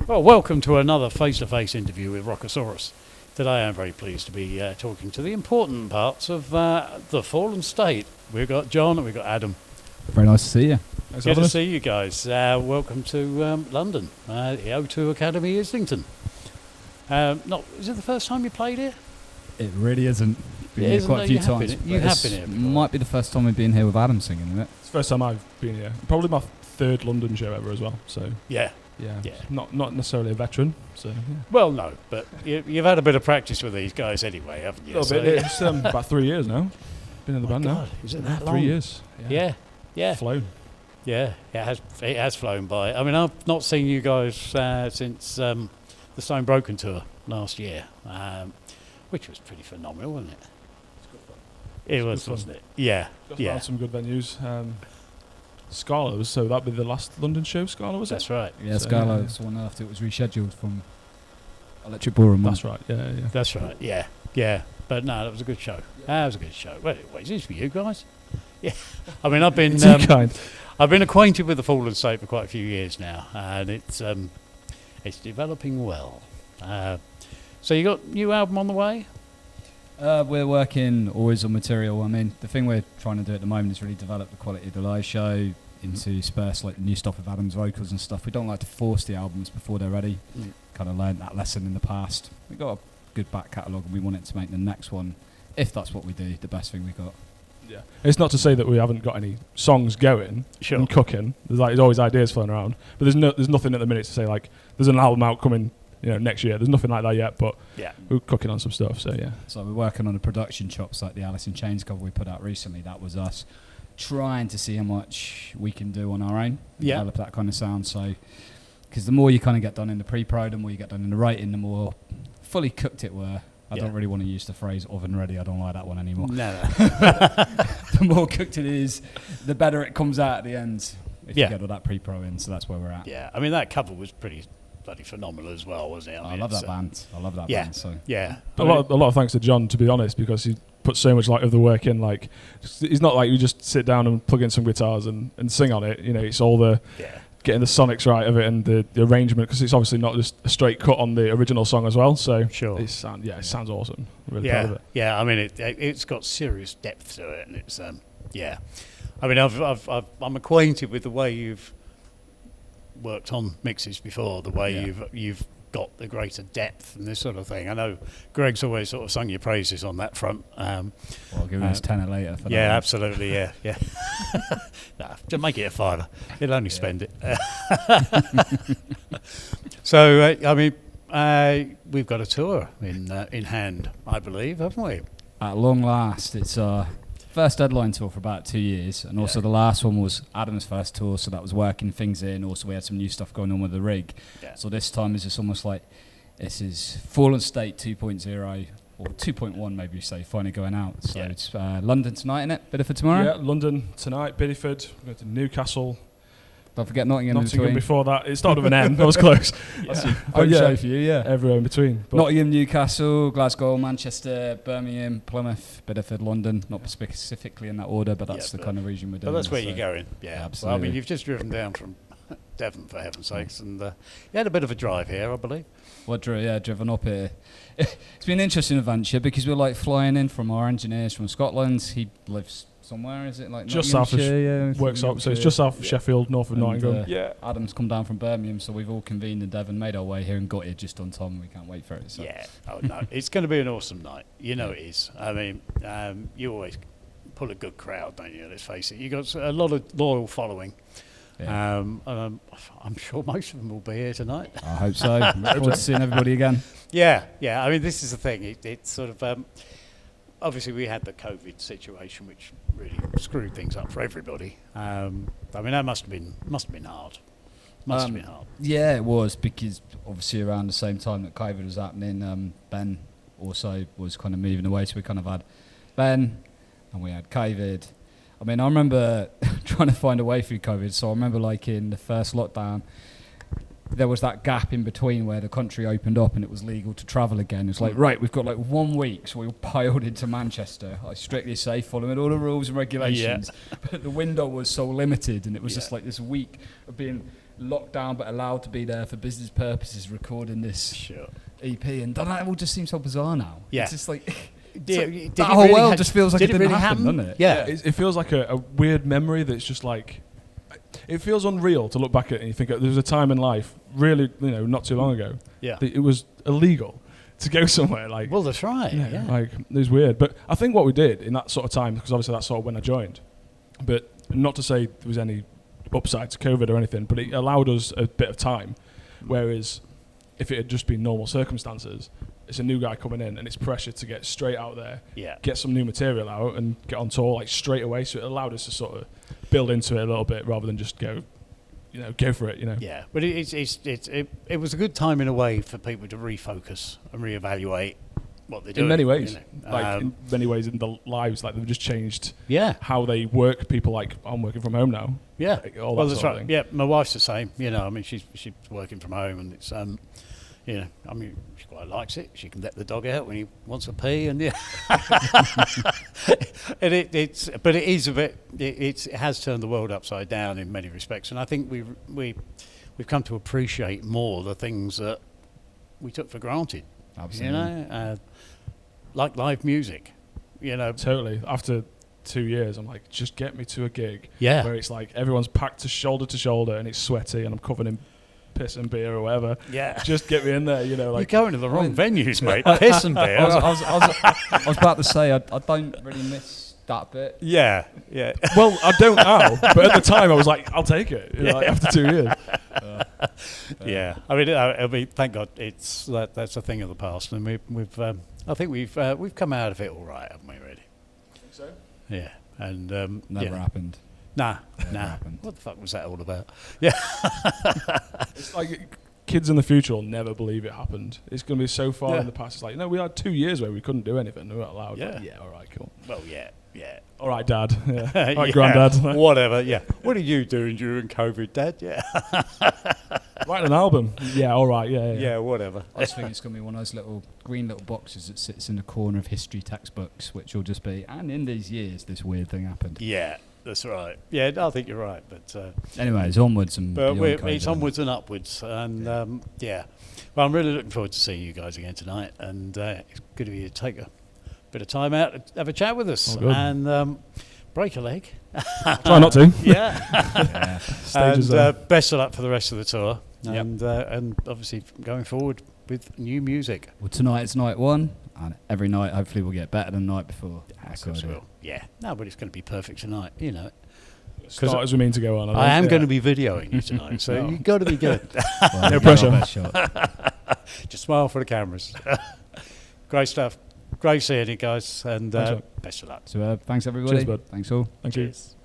Well, welcome to another Face2Face interview with Rockosaurus. Today I'm very pleased to be talking to the important parts of the fallen state. We've got Jon and we've got Adam. Very nice to see you. Good to see you guys. Welcome to London, the O2 Academy Islington. Is it the first time you played here? It really isn't. Been here quite a few times. You have been here before. Might be the first time we've been here with Adam singing, isn't it? It's the first time I've been here. Probably my third London show ever as well. So Yeah. Not necessarily a veteran. So yeah. Well, no, but you've had a bit of practice with these guys anyway, haven't you? A little bit. It's about 3 years now. Been in the band now. Is it that long? 3 years. Yeah. Flown. Yeah, it has flown by. I mean, I've not seen you guys since the Stone Broken tour last year, which was pretty phenomenal, wasn't it? It was, wasn't it? Yeah. Just found some good venues. Scala so that'd be the last London show. Scala was it? That's right. Yeah, Scala was the one after it was rescheduled from Electric Ballroom. That's right. Yeah. That's right. Yeah. But no, that was a good show. That was a good show. Wait, is this for you guys? Yeah. I mean, I've been I've been acquainted with the Fallen State for quite a few years now, and it's developing well. So you got a new album on the way? We're working always on material. I mean, the thing we're trying to do at the moment is really develop the quality of the live show into space, like the new stuff with Adam's vocals and stuff. We don't like to force the albums before they're ready. Kind of learned that lesson in the past. We got a good back catalogue and we wanted to make the next one, if that's what we do, the best thing we got. Yeah, it's not to say that we haven't got any songs going and cooking. There's always ideas floating around, but there's nothing at the minute to say like there's an album out coming, next year. There's nothing like that yet, but we're cooking on some stuff. So yeah. So we're working on the production chops, like the Alice in Chains cover we put out recently. That was us trying to see how much we can do on our own, develop that kind of sound. So because the more you kind of get done in the pre-pro, the more you get done in the writing, the more fully cooked it were. I don't really want to use the phrase oven ready. I don't like that one anymore. No. The more cooked it is, the better it comes out at the end. If you get all that pre-pro in, so that's where we're at. Yeah, I mean that cover was pretty bloody phenomenal as well, wasn't it? I love that band. I love that band. So a lot of thanks to Jon, to be honest, because he put so much of the work in. Like, it's not like you just sit down and plug in some guitars and sing on it. It's all the getting the sonics right of it and the arrangement, because it's obviously not just a straight cut on the original song as well. So it sounds awesome. I'm really proud of it. Yeah, I mean it's got serious depth to it, and it's I mean I'm acquainted with the way you've worked on mixes before, the way you've got the greater depth and this sort of thing. I know Greg's always sort of sung your praises on that front. I'll give him his tenner later for that. Yeah, absolutely, yeah. Nah, just make it a fiver. He'll only spend it. So, I mean, we've got a tour in hand, I believe, haven't we? At long last, it's our first headline tour for about 2 years, and also the last one was Adam's first tour, so that was working things in. Also, we had some new stuff going on with the rig. So this time is just almost like this is Fallen State 2.0 or 2.1, maybe you say, finally going out. So it's London tonight, innit? Bideford tomorrow? Yeah, London tonight, Bideford, we're going to Newcastle. Don't forget Nottingham in Nottingham between. Before that. It started with an N, that was close. Home show for you, everywhere in between. But Nottingham, Newcastle, Glasgow, Manchester, Birmingham, Plymouth, Bideford, London. Not specifically in that order, but that's the kind of region we're doing. But that's where you're going. Yeah, absolutely. Well, I mean, you've just driven down from Devon, for heaven's sakes, and you had a bit of a drive here, I believe. Driven up here. It's been an interesting adventure because we're like flying in from our engineers from Scotland. He lives somewhere, is it like just south of works up, so it's just south of Sheffield, north of Nottingham. Adam's come down from Birmingham, so we've all convened in Devon, made our way here, and got here just on time. We can't wait for it. So. Yeah, no, it's going to be an awesome night. You know it is. I mean, you always pull a good crowd, don't you? Let's face it. You got a lot of loyal following. Yeah. I'm sure most of them will be here tonight. I hope so. Look forward to seeing everybody again. Yeah. I mean, this is the thing. It's sort of obviously we had the COVID situation, which really screwed things up for everybody. I mean, that must have been hard. Must have been hard. Yeah, it was, because obviously around the same time that COVID was happening, Ben also was kind of moving away. So we kind of had Ben, and we had COVID. I mean, I remember trying to find a way through COVID. So I remember, like, in the first lockdown, there was that gap in between where the country opened up and it was legal to travel again. It's like, right, we've got like 1 week, so we all piled into Manchester. I strictly say, following all the rules and regulations. But the window was so limited, and it was just like this week of being locked down but allowed to be there for business purposes, recording this EP, and that all just seems so bizarre now. Yeah. It's just like... Did that whole world just feels like it didn't happen, doesn't it? Yeah. It feels like a weird memory that's just like... It feels unreal to look back at it and you think, there was a time in life, really, not too long ago, that it was illegal to go somewhere. Like, well, that's right. Yeah. Like, it was weird. But I think what we did in that sort of time, because obviously that's sort of when I joined, but not to say there was any upside to COVID or anything, but it allowed us a bit of time. Whereas if it had just been normal circumstances, it's a new guy coming in and it's pressure to get straight out there, get some new material out and get on tour like straight away. So it allowed us to sort of build into it a little bit rather than just go for it, Yeah, but it was a good time in a way for people to refocus and reevaluate what they're doing. In many ways. In many ways in their lives, like they've just changed how they work. People like, I'm working from home now. Yeah. Like, all that sort of thing. Yeah, my wife's the same. I mean, she's working from home and it's, I mean, she quite likes it. She can let the dog out when he wants a pee, and and it has turned the world upside down in many respects. And I think we've come to appreciate more the things that we took for granted. Absolutely. Like live music. Totally. After 2 years, I'm like, just get me to a gig where it's like everyone's packed to shoulder and it's sweaty and I'm covered in piss and beer or whatever. Yeah. Just get me in there, like... You're going to the wrong venues, mate. Piss and beer. I was about to say, I don't really miss that bit. Yeah. Well, I don't now, but at the time I was like, I'll take it, like, after 2 years. Yeah. I mean, thank God that's a thing of the past, and I think we've come out of it all right, haven't we, really? I think so. Yeah. And Never happened. Nah. Happened. What the fuck was that all about? Yeah. It's like kids in the future will never believe it happened. It's going to be so far in the past. It's like, we had 2 years where we couldn't do anything. We weren't allowed. Yeah. Like, all right, cool. Well, yeah. All right, Dad. Yeah. All right, Granddad. Whatever, yeah. What are you doing during COVID, Dad? Yeah. Writing an album. Yeah, all right, yeah. Yeah, whatever. I just think it's going to be one of those little green little boxes that sits in the corner of history textbooks, which will just be, and in these years, this weird thing happened. Yeah. That's right. Yeah, I think you're right. But anyway, it's onwards and it's onwards and upwards, and Well, I'm really looking forward to seeing you guys again tonight, and it's good of you to take a bit of time out to have a chat with us and break a leg. Try not to. Yeah. And best of luck for the rest of the tour, and obviously going forward with new music. Well, tonight it's night one, and every night hopefully we'll get better than the night before. Of course we will. Yeah. No, but it's going to be perfect tonight, Start as we mean to go on. I am going to be videoing you tonight, so you've got to be good. Well, no pressure. Just smile for the cameras. Great stuff. Great seeing you guys, and best of luck. So thanks everybody. Cheers, bud. Thanks all. Thank you. Cheers.